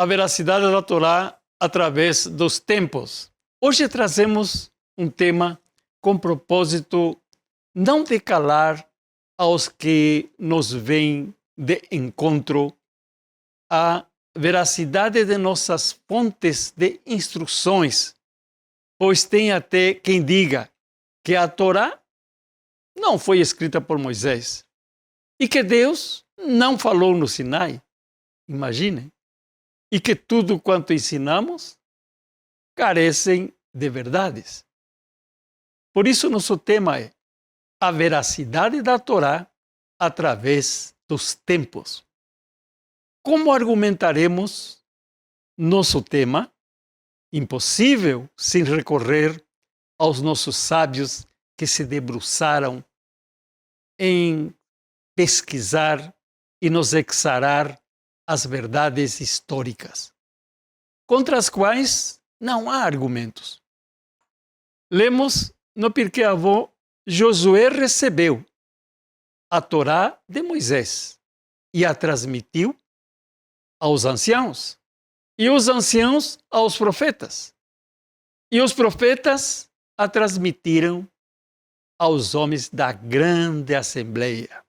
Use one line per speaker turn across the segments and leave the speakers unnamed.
a veracidade da Torá através dos tempos. Hoje trazemos um tema com propósito não de calar aos que nos vêm de encontro a veracidade de nossas fontes de instruções, pois tem até quem diga que a Torá não foi escrita por Moisés e que Deus não falou no Sinai. Imaginem. E que tudo quanto ensinamos carecem de verdades. Por isso, nosso tema é a veracidade da Torá através dos tempos. Como argumentaremos nosso tema? Impossível sem recorrer aos nossos sábios que se debruçaram em pesquisar e nos exarar as verdades históricas, contra as quais não há argumentos. Lemos no Pirkei Avot: Josué recebeu a Torá de Moisés e a transmitiu aos anciãos, e os anciãos aos profetas, e os profetas a transmitiram aos homens da grande assembleia.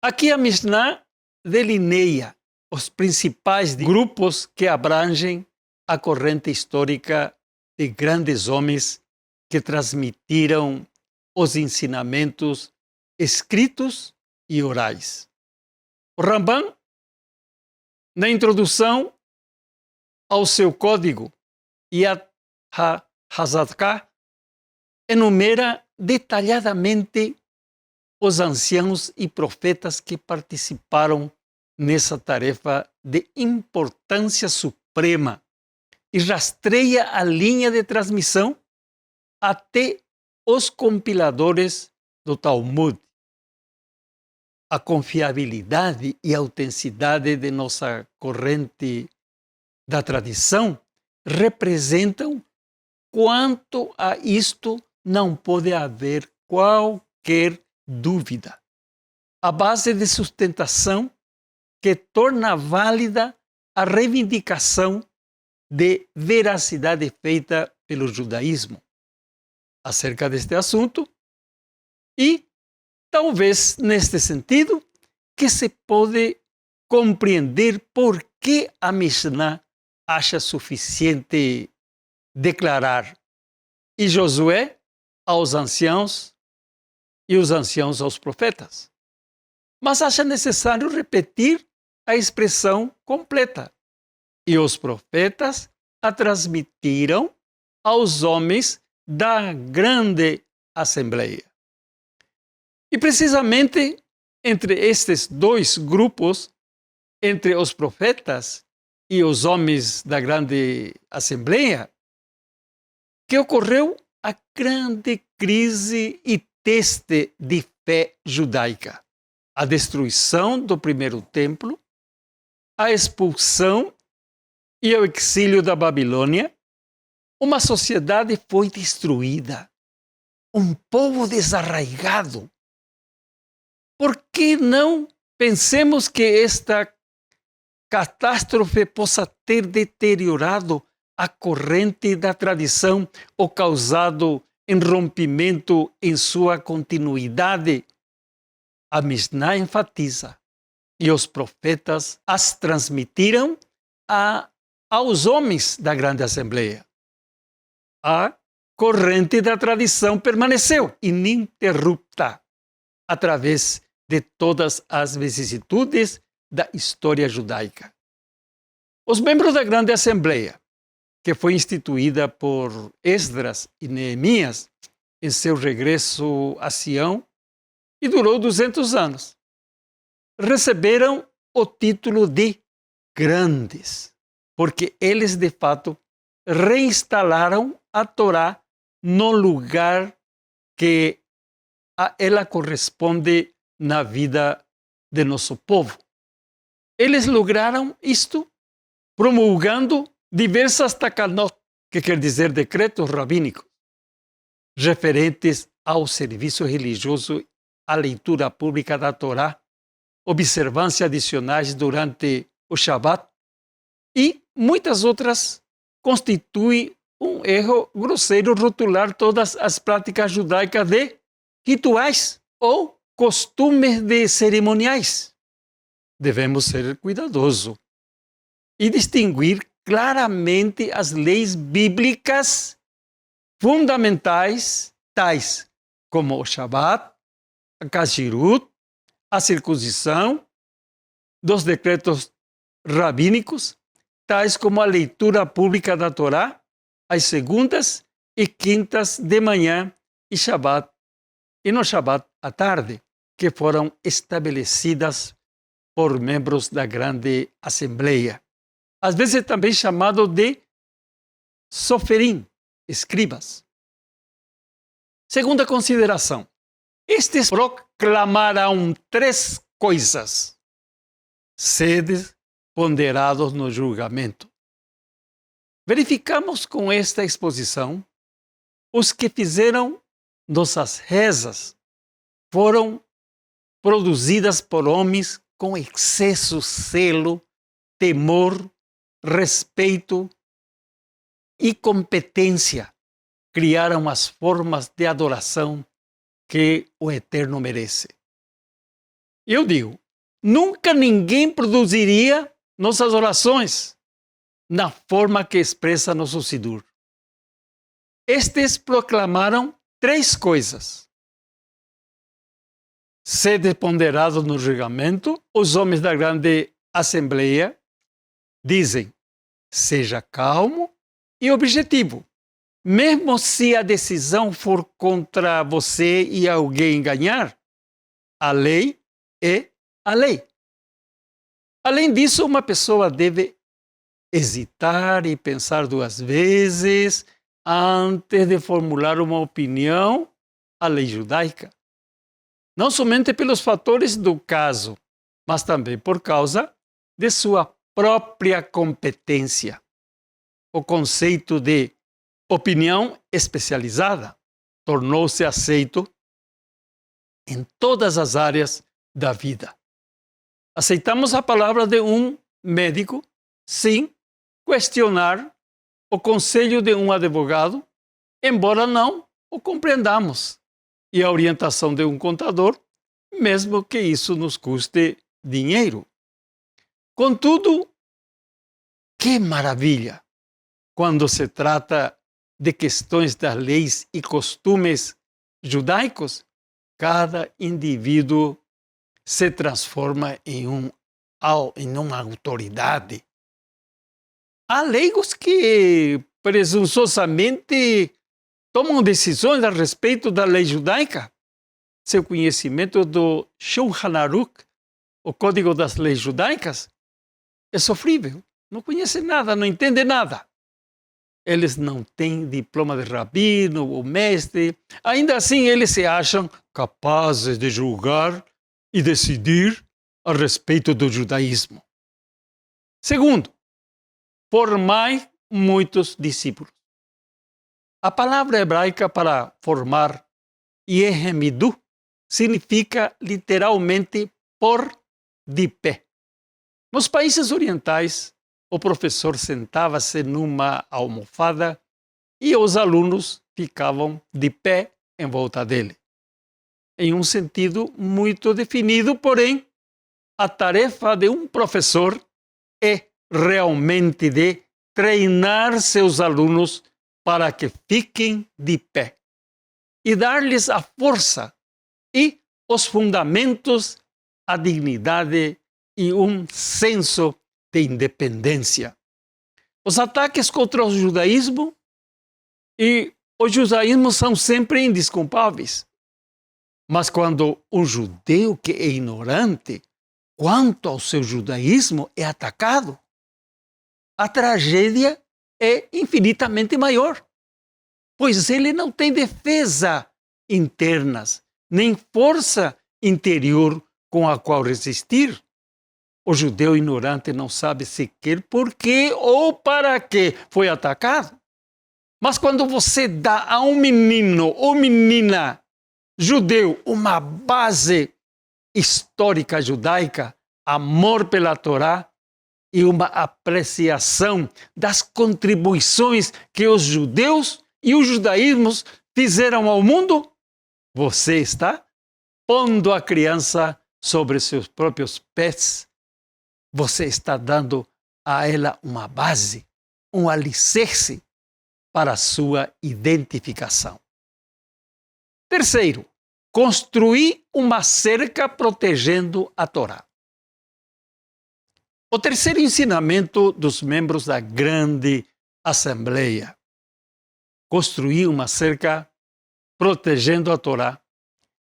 Aqui a Mishnah delineia os principais grupos que abrangem a corrente histórica de grandes homens que transmitiram os ensinamentos escritos e orais. O Rambam, na introdução ao seu código Yad HaHazakah, enumera detalhadamente os anciãos e profetas que participaram nessa tarefa de importância suprema e rastreia a linha de transmissão até os compiladores do Talmud. A confiabilidade e a autenticidade de nossa corrente da tradição representam quanto a isto não pode haver qualquer dúvida. A base de sustentação que torna válida a reivindicação de veracidade feita pelo judaísmo acerca deste assunto, e talvez neste sentido que se pode compreender por que a Mishnah acha suficiente declarar e Josué aos anciãos e os anciãos aos profetas, mas acha necessário repetir a expressão completa. E os profetas a transmitiram aos homens da grande assembleia. E precisamente entre estes dois grupos, entre os profetas e os homens da grande assembleia, que ocorreu a grande crise e teste de fé judaica. A destruição do primeiro templo, a expulsão e o exílio da Babilônia, uma sociedade foi destruída, um povo desarraigado. Por que não pensemos que esta catástrofe possa ter deteriorado a corrente da tradição ou causado rompimento em sua continuidade? A Mishnah enfatiza, e os profetas as transmitiram aos homens da grande assembleia. A corrente da tradição permaneceu ininterrupta através de todas as vicissitudes da história judaica. Os membros da grande assembleia, que foi instituída por Esdras e Neemias em seu regresso a Sião e durou 200 anos, receberam o título de grandes, porque eles, de fato, reinstalaram a Torá no lugar que a ela corresponde na vida de nosso povo. Eles lograram isto promulgando diversas takanot, que quer dizer decretos rabínicos, referentes ao serviço religioso, à leitura pública da Torá, observâncias adicionais durante o Shabat E muitas outras constituem um erro grosseiro rotular todas as práticas judaicas de rituais ou costumes de cerimoniais. Devemos ser cuidadosos e distinguir claramente as leis bíblicas fundamentais, tais como o Shabat, a Kashrut, a circuncisão, dos decretos rabínicos, tais como a leitura pública da Torá, às segundas e quintas de manhã e no Shabat à tarde, que foram estabelecidas por membros da grande assembleia. Às vezes também chamado de soferim, escribas. Segunda consideração. Estes proclamarão três coisas, sede ponderados no julgamento. Verificamos com esta exposição os que fizeram nossas rezas foram produzidas por homens com excesso zelo, temor, respeito e competência. Criaram as formas de adoração que o Eterno merece. Eu digo, nunca ninguém produziria nossas orações na forma que expressa nosso Sidur. Estes proclamaram três coisas. Sede ponderados no julgamento, os homens da grande assembleia dizem, seja calmo e objetivo. Mesmo se a decisão for contra você e alguém ganhar, a lei é a lei. Além disso, uma pessoa deve hesitar e pensar duas vezes antes de formular uma opinião à lei judaica. Não somente pelos fatores do caso, mas também por causa de sua própria competência. O conceito de opinião especializada tornou-se aceito em todas as áreas da vida. Aceitamos a palavra de um médico sem questionar o conselho de um advogado, embora não o compreendamos, e a orientação de um contador, mesmo que isso nos custe dinheiro. Contudo, que maravilha quando se trata de questões das leis e costumes judaicos, cada indivíduo se transforma em uma autoridade. Há leigos que presunçosamente tomam decisões a respeito da lei judaica. Seu conhecimento do Shulchan Aruch, o Código das Leis Judaicas, é sofrível. Não conhece nada, não entende nada. Eles não têm diploma de rabino ou mestre. Ainda assim, eles se acham capazes de julgar e decidir a respeito do judaísmo. Segundo, formai muitos discípulos. A palavra hebraica para formar, yehemidu, significa literalmente pôr de pé. Nos países orientais, o professor sentava-se numa almofada e os alunos ficavam de pé em volta dele. Em um sentido muito definido, porém, a tarefa de um professor é realmente de treinar seus alunos para que fiquem de pé e dar-lhes a força e os fundamentos, a dignidade e um senso de independência. Os ataques contra o judaísmo e o judaísmo são sempre indesculpáveis. Mas quando um judeu que é ignorante quanto ao seu judaísmo é atacado, a tragédia é infinitamente maior, pois ele não tem defesa internas, nem força interior com a qual resistir. O judeu ignorante não sabe sequer por que ou para que foi atacado. Mas quando você dá a um menino ou menina judeu uma base histórica judaica, amor pela Torá e uma apreciação das contribuições que os judeus e o judaísmo fizeram ao mundo, você está pondo a criança sobre seus próprios pés. Você está dando a ela uma base, um alicerce para a sua identificação. Terceiro, construir uma cerca protegendo a Torá. O terceiro ensinamento dos membros da grande Assembleia. Construir uma cerca protegendo a Torá.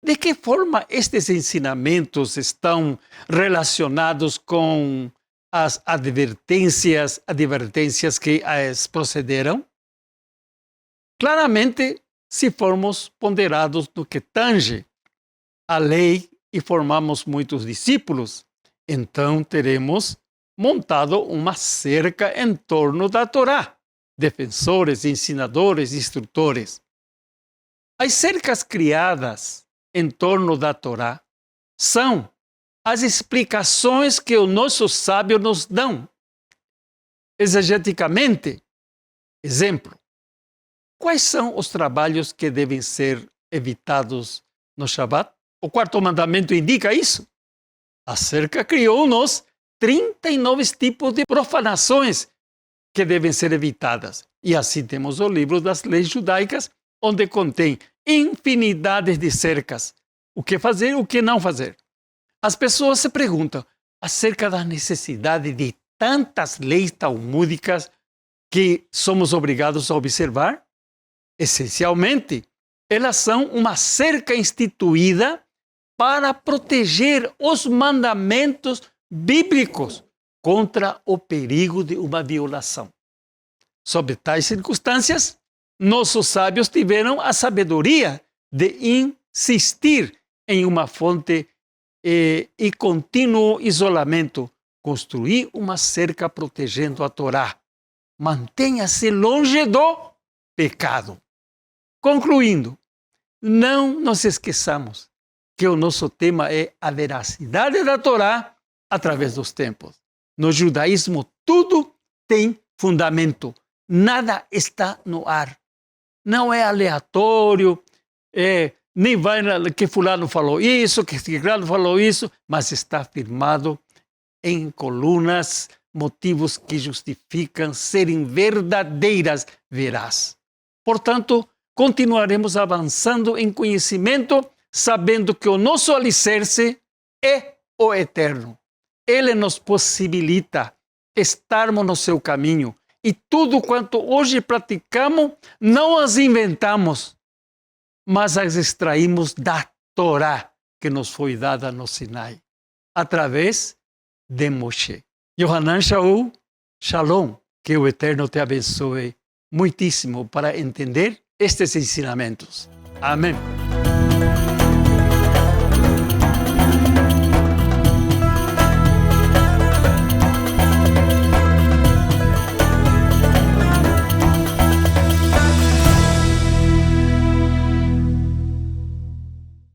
De que forma estes ensinamentos estão relacionados com as advertências que as procederam? Claramente, se formos ponderados no que tange a lei e formamos muitos discípulos, então teremos montado uma cerca em torno da Torá, defensores, ensinadores, instrutores. As cercas criadas em torno da Torá são as explicações que os nossos sábios nos dão. Exegeticamente, exemplo, quais são os trabalhos que devem ser evitados no Shabat? O quarto mandamento indica isso. A cerca criou-nos 39 tipos de profanações que devem ser evitadas. E assim temos o livro das leis judaicas, onde contém infinidades de cercas. O que fazer e o que não fazer. As pessoas se perguntam acerca da necessidade de tantas leis talmúdicas que somos obrigados a observar. Essencialmente, elas são uma cerca instituída para proteger os mandamentos bíblicos contra o perigo de uma violação. Sob tais circunstâncias, nossos sábios tiveram a sabedoria de insistir em uma fonte e contínuo isolamento, construir uma cerca protegendo a Torá. Mantenha-se longe do pecado. Concluindo, não nos esqueçamos que o nosso tema é a veracidade da Torá através dos tempos. No judaísmo, tudo tem fundamento. Nada está no ar. Não é aleatório, nem vai que fulano falou isso, que fulano falou isso, mas está firmado em colunas, motivos que justificam serem verdadeiras, veraz. Portanto, continuaremos avançando em conhecimento, sabendo que o nosso alicerce é o eterno. Ele nos possibilita estarmos no seu caminho. E tudo quanto hoje praticamos, não as inventamos, mas as extraímos da Torá que nos foi dada no Sinai, através de Moshe. Yohanan Shaul, Shalom, que o Eterno te abençoe muitíssimo para entender estes ensinamentos. Amém.